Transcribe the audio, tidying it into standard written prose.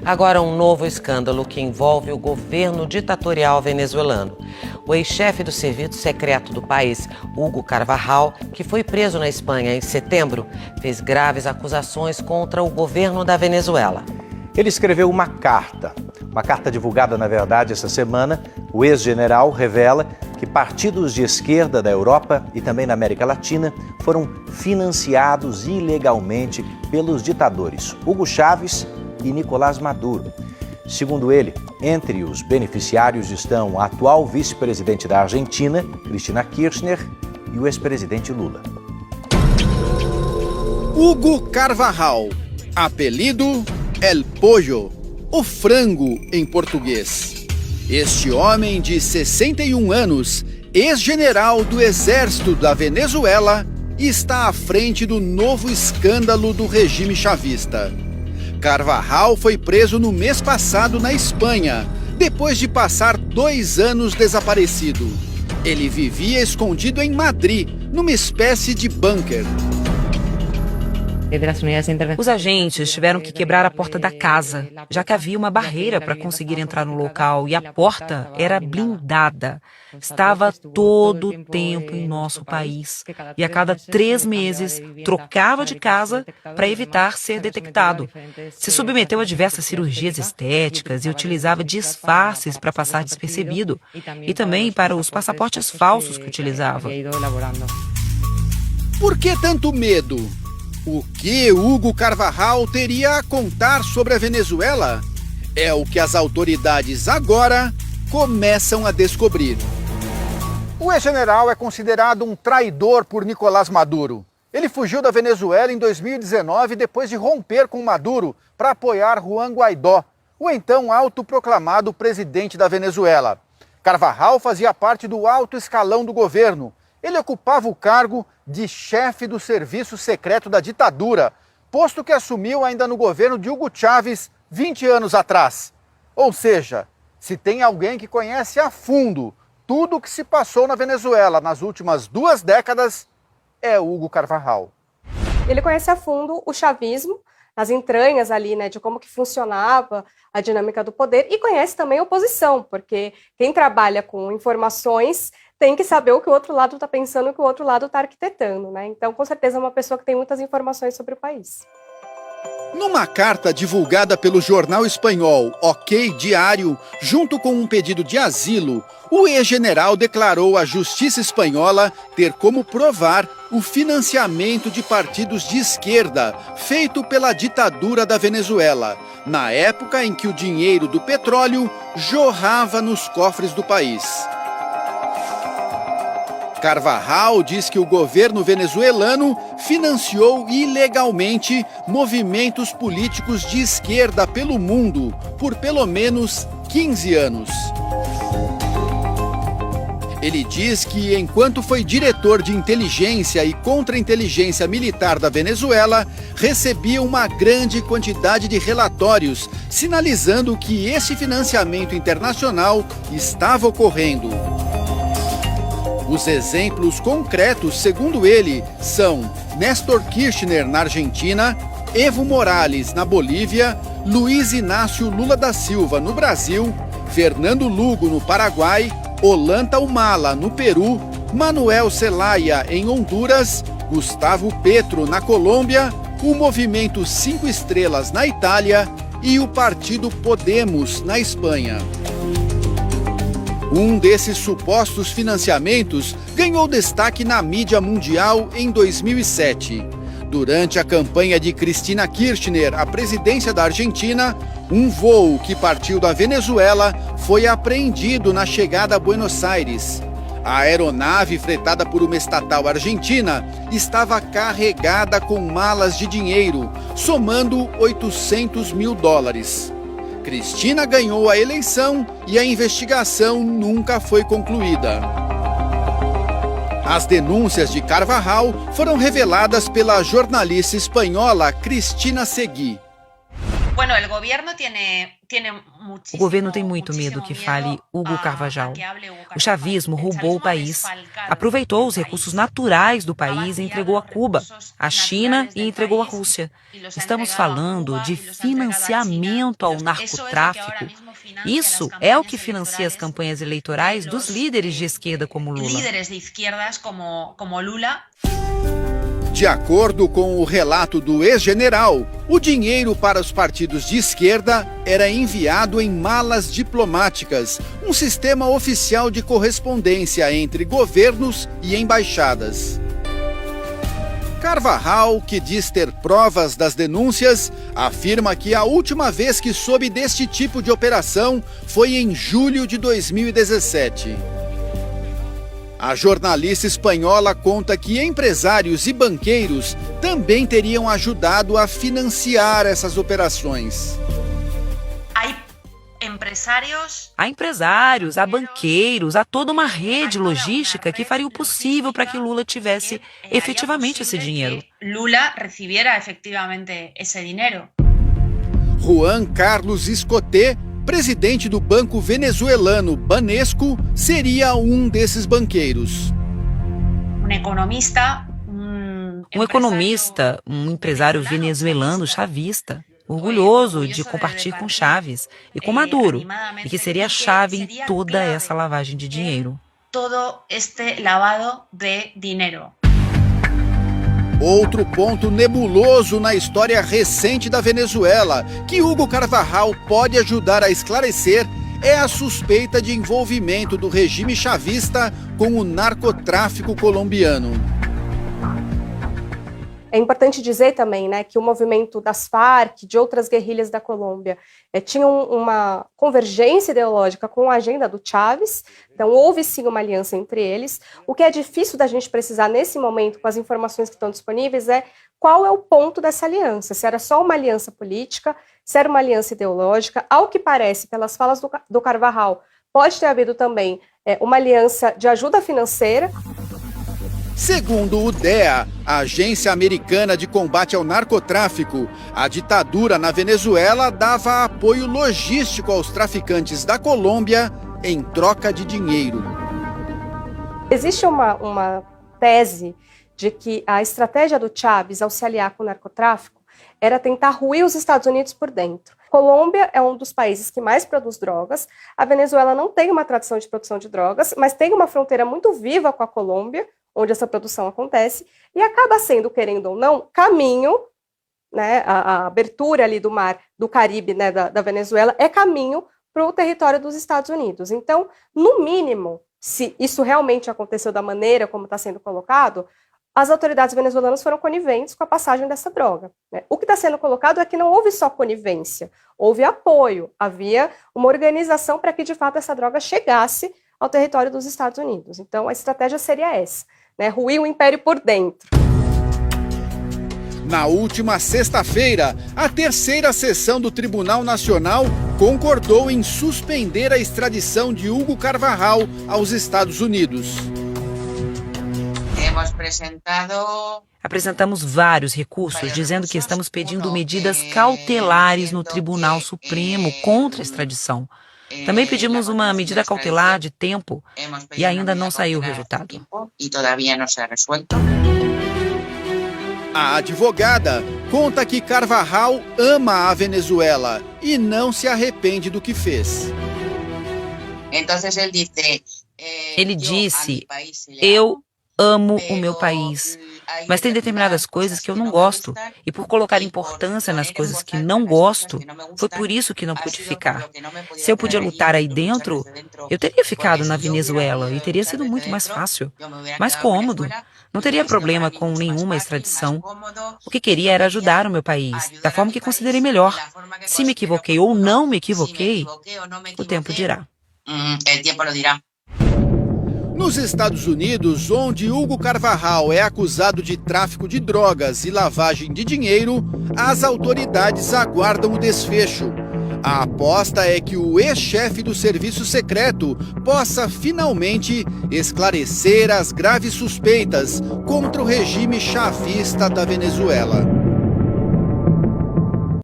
Agora, um novo escândalo que envolve o governo ditatorial venezuelano. O ex-chefe do serviço secreto do país, Hugo Carvajal, que foi preso na Espanha em setembro, fez graves acusações contra o governo da Venezuela. Ele escreveu uma carta divulgada, na verdade, essa semana. O ex-general revela que partidos de esquerda da Europa e também na América Latina foram financiados ilegalmente pelos ditadores Hugo Chávez e Nicolás Maduro. Segundo ele, entre os beneficiários estão a atual vice-presidente da Argentina, Cristina Kirchner, e o ex-presidente Lula. Hugo Carvajal, apelido El Pollo, o frango em português. Este homem de 61 anos, ex-general do Exército da Venezuela, está à frente do novo escândalo do regime chavista. Carvajal foi preso no mês passado na Espanha, depois de passar 2 anos desaparecido. Ele vivia escondido em Madrid, numa espécie de bunker. Os agentes tiveram que quebrar a porta da casa, já que havia uma barreira para conseguir entrar no local e a porta era blindada. Estava todo o tempo em nosso país e a cada 3 meses trocava de casa para evitar ser detectado. Se submeteu a diversas cirurgias estéticas e utilizava disfarces para passar despercebido e também para os passaportes falsos que utilizava. Por que tanto medo? O que Hugo Carvajal teria a contar sobre a Venezuela? É o que as autoridades agora começam a descobrir. O ex-general é considerado um traidor por Nicolás Maduro. Ele fugiu da Venezuela em 2019 depois de romper com Maduro para apoiar Juan Guaidó, o então autoproclamado presidente da Venezuela. Carvajal fazia parte do alto escalão do governo. Ele ocupava o cargo de chefe do serviço secreto da ditadura, posto que assumiu ainda no governo de Hugo Chávez 20 anos atrás. Ou seja, se tem alguém que conhece a fundo tudo o que se passou na Venezuela nas últimas 2 décadas, é Hugo Carvajal. Ele conhece a fundo o chavismo, as entranhas ali, né, de como que funcionava a dinâmica do poder, e conhece também a oposição, porque quem trabalha com informações tem que saber o que o outro lado está pensando, o que o outro lado está arquitetando, né? Então, com certeza, é uma pessoa que tem muitas informações sobre o país. Numa carta divulgada pelo jornal espanhol OK Diário, junto com um pedido de asilo, o ex-general declarou à justiça espanhola ter como provar o financiamento de partidos de esquerda feito pela ditadura da Venezuela, na época em que o dinheiro do petróleo jorrava nos cofres do país. Carvajal diz que o governo venezuelano financiou ilegalmente movimentos políticos de esquerda pelo mundo por pelo menos 15 anos. Ele diz que, enquanto foi diretor de inteligência e contra-inteligência militar da Venezuela, recebia uma grande quantidade de relatórios sinalizando que esse financiamento internacional estava ocorrendo. Os exemplos concretos, segundo ele, são Néstor Kirchner na Argentina, Evo Morales na Bolívia, Luiz Inácio Lula da Silva no Brasil, Fernando Lugo no Paraguai, Ollanta Humala no Peru, Manuel Zelaya em Honduras, Gustavo Petro na Colômbia, o Movimento 5 Estrelas na Itália e o Partido Podemos na Espanha. Um desses supostos financiamentos ganhou destaque na mídia mundial em 2007. Durante a campanha de Cristina Kirchner à presidência da Argentina, um voo que partiu da Venezuela foi apreendido na chegada a Buenos Aires. A aeronave, fretada por uma estatal argentina, estava carregada com malas de dinheiro, somando $800 mil. Cristina ganhou a eleição e a investigação nunca foi concluída. As denúncias de Carvajal foram reveladas pela jornalista espanhola Cristina Seguí. O governo tem muito medo que fale Hugo Carvajal. O chavismo roubou o país, aproveitou os recursos naturais do país e entregou a Cuba, a China e entregou a Rússia. Estamos falando de financiamento ao narcotráfico. Isso é o que financia as campanhas eleitorais dos líderes de esquerda como Lula. De acordo com o relato do ex-general, o dinheiro para os partidos de esquerda era enviado em malas diplomáticas, um sistema oficial de correspondência entre governos e embaixadas. Carvajal, que diz ter provas das denúncias, afirma que a última vez que soube deste tipo de operação foi em julho de 2017. A jornalista espanhola conta que empresários e banqueiros também teriam ajudado a financiar essas operações. Há empresários, há banqueiros, há toda uma rede logística que faria o possível para que Lula tivesse efetivamente esse dinheiro. Juan Carlos Escoté, presidente do banco venezuelano Banesco, seria um desses banqueiros. Um economista, um empresário venezuelano chavista, orgulhoso de compartilhar com Chávez e com Maduro, e que seria a chave em toda essa lavagem de dinheiro. Outro ponto nebuloso na história recente da Venezuela, que Hugo Carvajal pode ajudar a esclarecer, é a suspeita de envolvimento do regime chavista com o narcotráfico colombiano. É importante dizer também, né, que o movimento das Farc, de outras guerrilhas da Colômbia, tinham uma convergência ideológica com a agenda do Chávez, então houve sim uma aliança entre eles. O que é difícil da gente precisar nesse momento, com as informações que estão disponíveis, é qual é o ponto dessa aliança, se era só uma aliança política, se era uma aliança ideológica. Ao que parece, pelas falas do Carvajal, pode ter havido também uma aliança de ajuda financeira. Segundo o DEA, a Agência Americana de Combate ao Narcotráfico, a ditadura na Venezuela dava apoio logístico aos traficantes da Colômbia em troca de dinheiro. Existe uma tese de que a estratégia do Chávez ao se aliar com o narcotráfico era tentar ruir os Estados Unidos por dentro. Colômbia é um dos países que mais produz drogas. A Venezuela não tem uma tradição de produção de drogas, mas tem uma fronteira muito viva com a Colômbia, onde essa produção acontece, e acaba sendo, querendo ou não, caminho, né, a abertura ali do mar, do Caribe, né, da Venezuela, é caminho para o território dos Estados Unidos. Então, no mínimo, se isso realmente aconteceu da maneira como está sendo colocado, as autoridades venezuelanas foram coniventes com a passagem dessa droga, né? O que está sendo colocado é que não houve só conivência, houve apoio, havia uma organização para que, de fato, essa droga chegasse ao território dos Estados Unidos. Então, a estratégia seria essa, né? Ruir o império por dentro. Na última sexta-feira, a terceira sessão do Tribunal Nacional concordou em suspender a extradição de Hugo Carvajal aos Estados Unidos. Apresentamos vários recursos dizendo que estamos pedindo medidas cautelares no Tribunal Supremo contra a extradição. Também pedimos uma medida cautelar de tempo e ainda não saiu o resultado. A advogada conta que Carvajal ama a Venezuela e não se arrepende do que fez. Ele disse, eu amo o meu país, mas tem determinadas coisas que eu não gosto, e por colocar importância nas coisas que não gosto, foi por isso que não pude ficar. Se eu podia lutar aí dentro, eu teria ficado na Venezuela e teria sido muito mais fácil, mais cômodo. Não teria problema com nenhuma extradição. O que queria era ajudar o meu país, da forma que considerei melhor. Se me equivoquei ou não me equivoquei, o tempo dirá. Nos Estados Unidos, onde Hugo Carvajal é acusado de tráfico de drogas e lavagem de dinheiro, as autoridades aguardam o desfecho. A aposta é que o ex-chefe do serviço secreto possa finalmente esclarecer as graves suspeitas contra o regime chavista da Venezuela.